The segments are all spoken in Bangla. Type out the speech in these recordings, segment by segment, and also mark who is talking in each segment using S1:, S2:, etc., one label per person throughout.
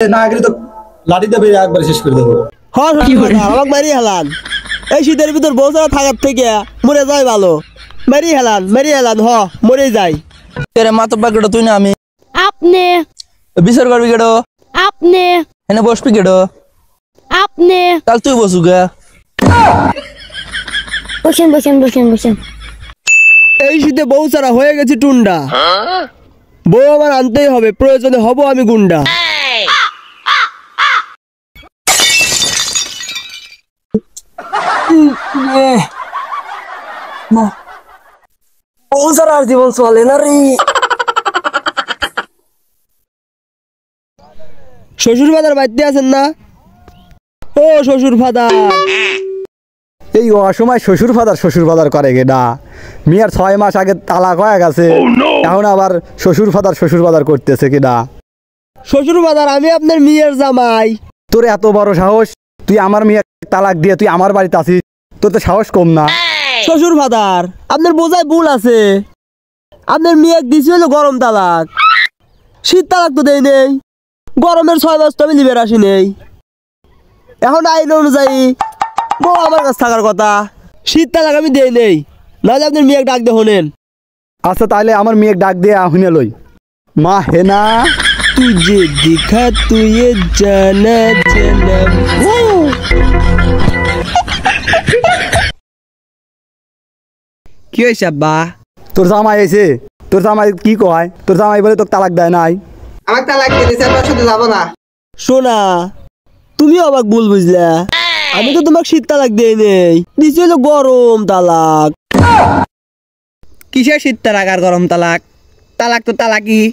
S1: না গেলে তো লাঠি দেবে একবার শেষ করে দেবো।
S2: হ্যাঁ আমাকে মারি হেলান। এই শীতের ভিতর বউ ছাড়া থাকার থেকে মরে যাই ভালো। মারি হেলান মরে যাই।
S3: মাতব্বা কেটো তুই না আমি
S4: আপনি
S3: বিচার করবি কেটো
S4: আপনি
S3: এনে বসবি কেটো
S4: আপনি
S3: তাহলে তুই বসু গে।
S4: বসেন বসেন বসেন বসেন।
S2: এই শীতে বউ ছাড়া হয়ে গেছি টুন্ডা। বউ আমার আনতেই হবে, প্রয়োজনে হব আমি গুন্ডা।
S3: বউ ছাড়া আর জীবন চলে না রে।
S2: শ্বশুর ফাদার বাড়িতে আছেন না? ও শ্বশুর ফাদার,
S1: এই অসময় শ্বশুর ফাদার করে গেডা। মিয়ার 6 মাস আগে তালাক হয়ে গেছে, এখন আবার শ্বশুর ফাদার করতেছে কিডা।
S2: শ্বশুর ফাদার আমি আপনার মেয়ের জামাই।
S1: তোর এত বড় সাহস, তুই আমার মেয়ে তালাক দিয়ে তুই আমার বাড়িতে আসিস, তোর তো সাহস কম না।
S2: শ্বশুর ফাদার আপনার বোঝায় ভুল আছে। আপনার মেয়ে দিছি হলো গরম তালাক, শীত তালাক তো দেই নেই। গরমের 6 মাস তো আমি লিবের আসি নেই। এখন আইন অনুযায়ী বউ আমার কাছে থাকার কথা, শীত তালাক আমি দেই নেই। নাহলে আপনার মেয়ে ডাক দিয়ে শোনেন।
S1: আচ্ছা তাহলে আমার মেয়ে ডাক দিয়ে শুনে লই। মা হেনা
S2: तुझे दिखा तुझे जाना जाना। কি হয়েছে আব্বা?
S1: তোর জামাই এসে, তোর জামাই কি কয়? তোর জামাই বলে তোকে তালাক দেয় নাই।
S5: আমাকে তালাক দিয়ে দিছে, তোর সাথে যাবো না।
S2: শোনা, তুমিও আমাকে ভুল বুঝলা। আমি তো তোমাকে শীত তালাক দেই নেই, দিছি হলো গরম তালাক। কিসের শীত তালাক আর গরম তালাক? তালাক তো তালাকই।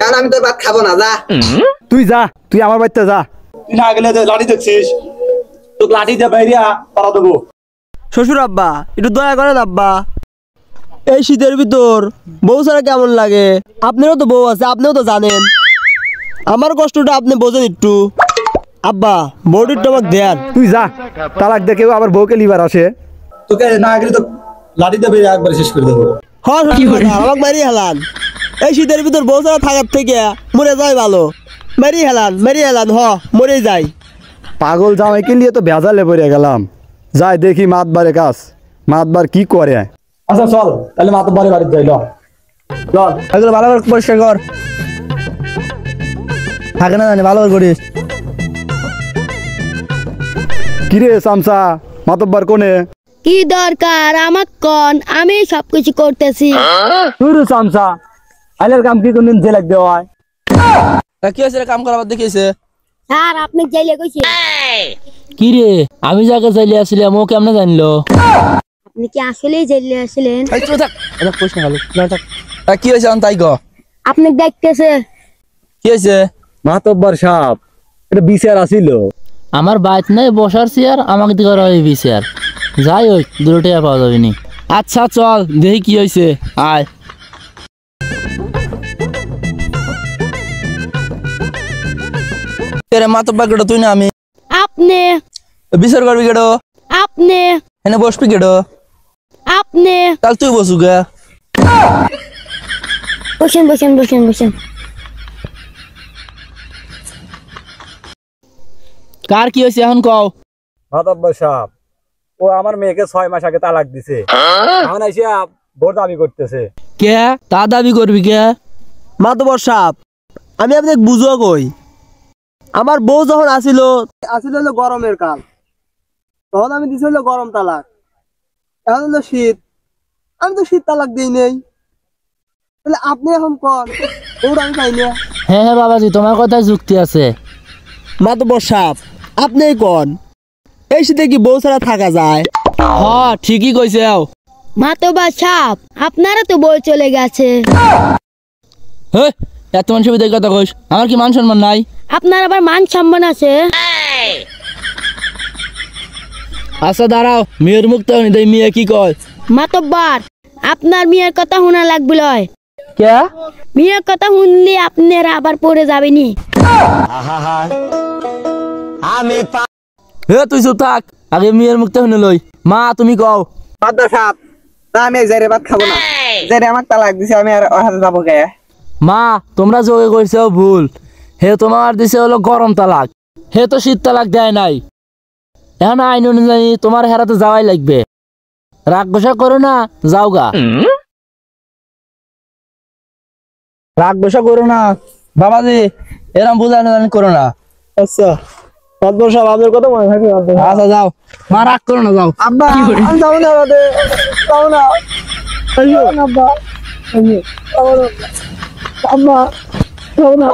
S5: কারণ আমি তোর ভাত খাবো না, যা।
S1: তুই যা, তুই আমার বাড়িতে যা। তুই না গেলে লাঠি দেখছিস, তোকে লাঠি দিয়ে বাইরিয়া পাড়া দেবো।
S2: শ্বশুর আব্বা একটু দয়া করেন আব্বা। এই শীতের ভিতর বউ ছাড়া কেমন লাগে? আপনারও তো বউ আছে, আপনিও তো জানেন। আমার কষ্টটা আপনি বোঝেন একটু। আব্বা বউটির তো আমাকে দেন।
S1: তুই যা, তালাক দিয়ে কেউ আবার বউকে লিবার আসে। তোকে না গেলে তো লাঠি দেবে একবার শেষ করে দেবো।
S2: হ্যাঁ আমাকে মারি হেলান। এই শীতের ভিতর বউ ছাড়া থাকার থেকে মরে যাই ভালো। মারি হেলান মরে যাই।
S1: পাগল জামাইকে নিয়ে তো ভেজালে পড়ে গেলাম। যাই দেখি মাতবারে কাজ, মাতবার কি করে। আচ্ছা চল তাহলে মাতবারে বাড়িতে যাই। চল
S3: এগুলো ভালো করে পরিষ্কার কর, থাকে না জানি ভালো করে করিস।
S1: কিরে চামচা, মাতব্বার কোনে?
S4: কি দরকার আমার কোন? আমি সবকিছু করতেছি।
S1: তুই রে চামচা, আইলের কাম কি কোনদিন জেলাক দেওয়া হয়?
S3: কি হয়েছে কাম করাবার দেখিয়েছে?
S4: স্যার আপনি যাইলে কইছি।
S6: কি রে, আমি যাকে চাইলে আসছিলাম ও কেমনে জানলো?
S4: আপনি কি আসলেই যাইলে আসলেন?
S3: কি হয়েছে তাই ক?
S4: আপনি দেখতেছে।
S3: কি হয়েছে?
S1: মাতব্বার সাপ, এটা বিচার আসিল।
S6: আমার বাইত নাই বসার চেয়ার, আমাকে দিকে রয়ে বিচার। যাই হোক 2 টাকা পাওয়া যাবে নি। আচ্ছা চল দেখি কি হয়েছে, আয়।
S3: মাতব্বা কেটো তুই না আমি
S4: আপনি
S3: বিচার করবি কেটো
S4: আপনি
S3: এনে বসবি কেটো
S4: আপনি
S3: তাহলে তুই বসু গে।
S4: বসেন বসেন বসেন বসেন।
S6: কার কি হয়েছে এখন কও?
S1: মাতব্বার সাপ, ও আমার মেয়েকে 6 মাস আগে তালাক দিছে, এখন এসে ভোট দাবি করতেছে।
S6: কে তা দাবি করবি কে?
S2: মাতবর সাপ, আমি আপনাকে বুঝো কই। আমার বউ যখন আসিল হলো গরমের কাল, তখন আমি দিছি হলো গরম তালাক। এখন হলো শীত, আমি তো শীত তালাক দিই নেই। তাহলে আপনি এখন কন ওর আমি পাই না?
S6: হ্যাঁ বাবাজি, তোমার কথায় যুক্তি আছে।
S2: মাতবর সাপ আপনিই কন, এই শীতে কি বউ ছাড়া থাকা যায়?
S6: হ্যাঁ ঠিকই কইছে।
S4: মাতবা সাপ আপনারা তো বই চলে গেছে।
S6: হে এত মানুষের ভিতরে কথা কইস, আমার কি মান সম্মান নাই?
S4: আপনার আবার মান সম্মান আছে?
S6: আচ্ছা দাঁড়াও, মেয়ের মুখ তো দেই, মেয়ে কি কয়?
S4: মাতব্বার আপনার মেয়ের কথা শোনা লাগবে লয়।
S6: কে?
S4: মেয়ের কথা শুনলে আপনারা আবার পড়ে যাবেনি।
S6: হে তুই চুপ থাক, আগে মেয়ের মুখ তো শুনে লই। মা তুমি কও।
S5: মাতব্বার সাপ, না আমি এই জায়গায় ভাত খাবো না। জায়গায় আমাকে তালাক দিছে, আমি আর ওর হাতে যাবো গে।
S6: মা তোমরা যোগে করছো ভুল। হে তোমার দিছে হলো গরম তালাক, হে তো শীত তালাক দেয় নাই। এখন আইন অনুযায়ী তোমার হেরাতে যাওয়াই লাগবে। রাগ গোসা করো না, যাও গা।
S3: রাগ বসা করো না বাবাজি, এরম বুঝানো করো না।
S2: আচ্ছা মাতবর সাহেব আপনার কথা মনে থাকে।
S3: আচ্ছা যাও, মা রাগ করো না, যাও।
S2: আব্বা আমি যাবো না, যাবো না, আব্বা আব্বা যাবো না।